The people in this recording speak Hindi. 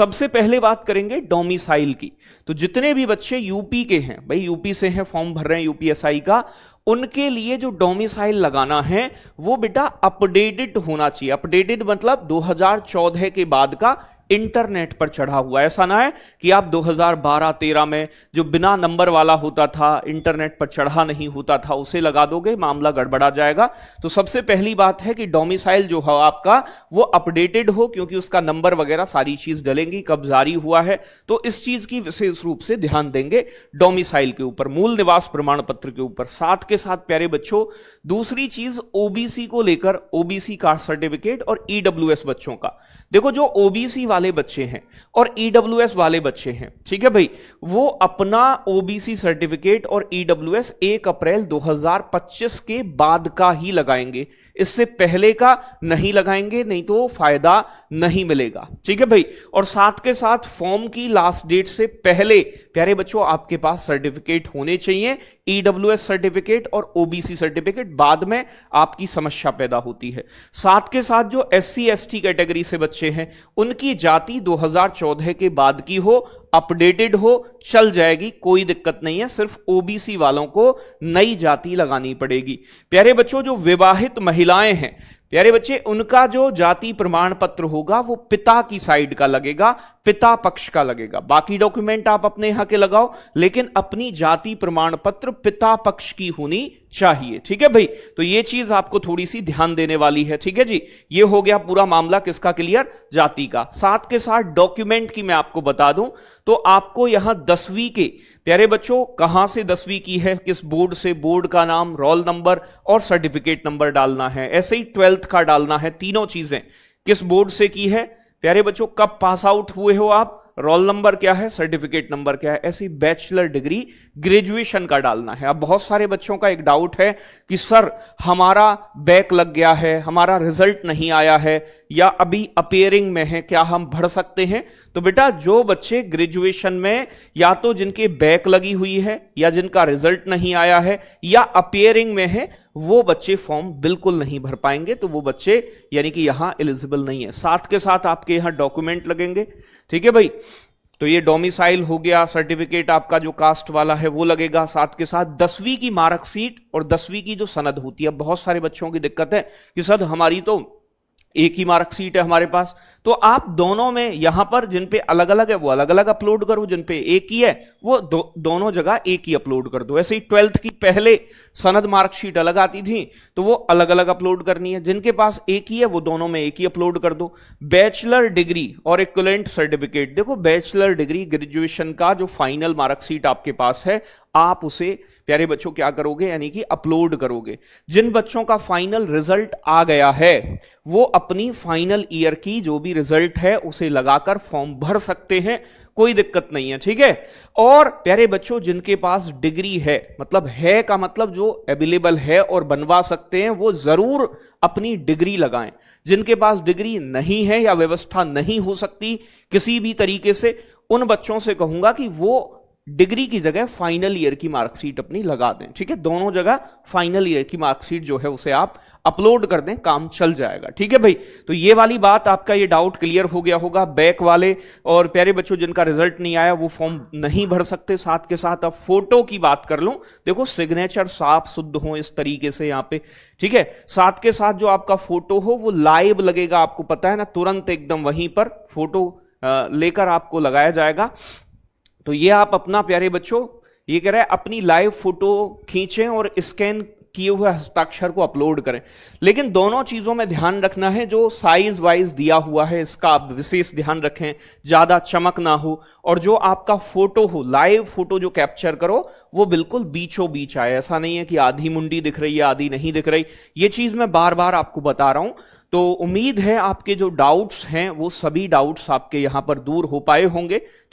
सबसे पहले बात करेंगे डोमिसाइल की। तो जितने भी बच्चे यूपी के हैं, भाई यूपी से हैं, फॉर्म भर रहे हैं यूपीएसआई का, उनके लिए जो डोमिसाइल लगाना है वो बेटा अपडेटेड होना चाहिए। अपडेटेड मतलब 2014 के बाद का इंटरनेट पर चढ़ा हुआ। ऐसा ना है कि आप 2012-13 में जो बिना नंबर वाला होता था, इंटरनेट पर चढ़ा नहीं होता था, उसे लगा दोगे, मामला गड़बड़ा जाएगा। तो सबसे पहली बात है कि डोमिसाइल जो है आपका वो अपडेटेड हो, क्योंकि उसका नंबर वगैरह सारी चीज डलेंगी, कब जारी हुआ है, तो इस चीज की विशेष रूप से ध्यान देंगे डोमिसाइल के ऊपर, मूल निवास प्रमाण पत्र के ऊपर। साथ के साथ प्यारे बच्चों दूसरी चीज ओबीसी को लेकर, ओबीसी कास्ट सर्टिफिकेट और ईडब्ल्यूएस बच्चों का। देखो जो ओबीसी वाले बच्चे हैं और ईडब्ल्यूएस वाले बच्चे हैं, ठीक है भाई, वो अपना ओबीसी सर्टिफिकेट और ईडब्ल्यूएस 1 अप्रैल 2025 के बाद का ही लगाएंगे, इससे पहले का नहीं लगाएंगे, नहीं तो फायदा नहीं मिलेगा, ठीक है भाई। और साथ के साथ फॉर्म की लास्ट डेट से पहले प्यारे बच्चों आपके पास सर्टिफिकेट होने चाहिए, ईडब्ल्यूएस सर्टिफिकेट और ओबीसी सर्टिफिकेट, बाद में आपकी समस्या पैदा होती है। साथ के साथ जो एससी एसटी कैटेगरी से बच्चे हैं उनकी जाति 2014 के बाद की हो, अपडेटेड हो, चल जाएगी, कोई दिक्कत नहीं है। सिर्फ ओबीसी वालों को नई जाति लगानी पड़ेगी। प्यारे बच्चों जो विवाहित महिलाएं हैं प्यारे बच्चे, उनका जो जाति प्रमाण पत्र होगा वो पिता की साइड का लगेगा, पिता पक्ष का लगेगा। बाकी डॉक्यूमेंट आप अपने यहां के लगाओ, लेकिन अपनी जाति प्रमाण पत्र पिता पक्ष की होनी चाहिए, ठीक है भाई। तो ये चीज आपको थोड़ी सी ध्यान देने वाली है, ठीक है जी। ये हो गया पूरा मामला किसका क्लियर, जाति का। साथ के साथ डॉक्यूमेंट की मैं आपको बता दूं तो आपको यहां 10वीं के प्यारे बच्चों कहां से 10वीं की है, किस बोर्ड से, बोर्ड का नाम, रोल नंबर और सर्टिफिकेट नंबर डालना है। ऐसे ही 12th का डालना है, तीनों चीजें। किस बोर्ड से की है प्यारे बच्चों, कब पास आउट हुए हो आप, रोल नंबर क्या है, सर्टिफिकेट नंबर क्या है। ऐसी बैचलर डिग्री, ग्रेजुएशन का डालना है। अब बहुत सारे बच्चों का एक डाउट है कि सर हमारा बैक लग गया है, हमारा रिजल्ट नहीं आया है या अभी अपियरिंग में है, क्या हम भर सकते हैं। तो बेटा जो बच्चे ग्रेजुएशन में या तो जिनके बैक लगी हुई है या जिनका रिजल्ट नहीं आया है या अपियरिंग में है, वो बच्चे फॉर्म बिल्कुल नहीं भर पाएंगे। तो वो बच्चे यानी कि यहां एलिजिबल नहीं है। साथ के साथ आपके यहां डॉक्यूमेंट लगेंगे, ठीक है भाई। तो ये डोमिसाइल हो गया, सर्टिफिकेट आपका जो कास्ट वाला है वो लगेगा। साथ के साथ 10वीं की मार्कशीट और 10वीं की जो सनद होती है। बहुत सारे बच्चों की दिक्कत है कि सर हमारी तो एक ही मार्कशीट है हमारे पास, तो आप दोनों में यहां पर जिन पे अलग अलग है वो अलग अलग अपलोड करो, जिन पे एक ही है वो दोनों जगह एक ही अपलोड कर दो। ऐसे ही 12th की पहले सनद मार्कशीट अलग आती थी तो वो अलग अलग अपलोड करनी है, जिनके पास एक ही है वो दोनों में एक ही अपलोड कर दो। बैचलर डिग्री और इक्विवेलेंट सर्टिफिकेट, देखो बैचलर डिग्री ग्रेजुएशन का जो फाइनल मार्कशीट आपके पास है आप उसे प्यारे बच्चों क्या करोगे, यानी कि अपलोड करोगे। जिन बच्चों का फाइनल रिजल्ट आ गया है वो अपनी फाइनल ईयर की जो भी रिजल्ट है उसे लगाकर फॉर्म भर सकते हैं, कोई दिक्कत नहीं है, ठीक है। और प्यारे बच्चों जिनके पास डिग्री है, मतलब है का मतलब जो अवेलेबल है और बनवा सकते हैं, वो जरूर अपनी डिग्री लगाएं। जिनके पास डिग्री नहीं है या व्यवस्था नहीं हो सकती किसी भी तरीके से, उन बच्चों से कहूंगा कि वो डिग्री की जगह फाइनल ईयर की मार्कशीट अपनी लगा दें, ठीक है। दोनों जगह फाइनल ईयर की मार्कशीट जो है उसे आप अपलोड कर दें, काम चल जाएगा, ठीक है भाई। तो ये वाली बात, आपका ये डाउट क्लियर हो गया होगा। बैक वाले और प्यारे बच्चों जिनका रिजल्ट नहीं आया वो फॉर्म नहीं भर सकते। साथ के साथ अब फोटो की बात कर लूं, देखो सिग्नेचर साफ शुद्ध हो इस तरीके से यहां पे, ठीक है। साथ के साथ जो आपका फोटो हो वो लाइव लगेगा, आपको पता है ना, तुरंत एकदम वहीं पर फोटो लेकर आपको लगाया जाएगा। तो ये आप अपना प्यारे बच्चों ये कह रहा है अपनी लाइव फोटो खींचें और स्कैन किए हुए हस्ताक्षर को अपलोड करें। लेकिन दोनों चीजों में ध्यान रखना है, जो साइज वाइज दिया हुआ है इसका आप विशेष ध्यान रखें, ज्यादा चमक ना हो, और जो आपका फोटो हो, लाइव फोटो जो कैप्चर करो वो बिल्कुल बीचों बीच आए। ऐसा नहीं है कि आधी मुंडी दिख रही है आधी नहीं दिख रही, ये चीज मैं बार बार आपको बता रहा हूं। तो उम्मीद है आपके जो डाउट्स हैं वो सभी डाउट्स आपके यहां पर दूर हो पाए होंगे।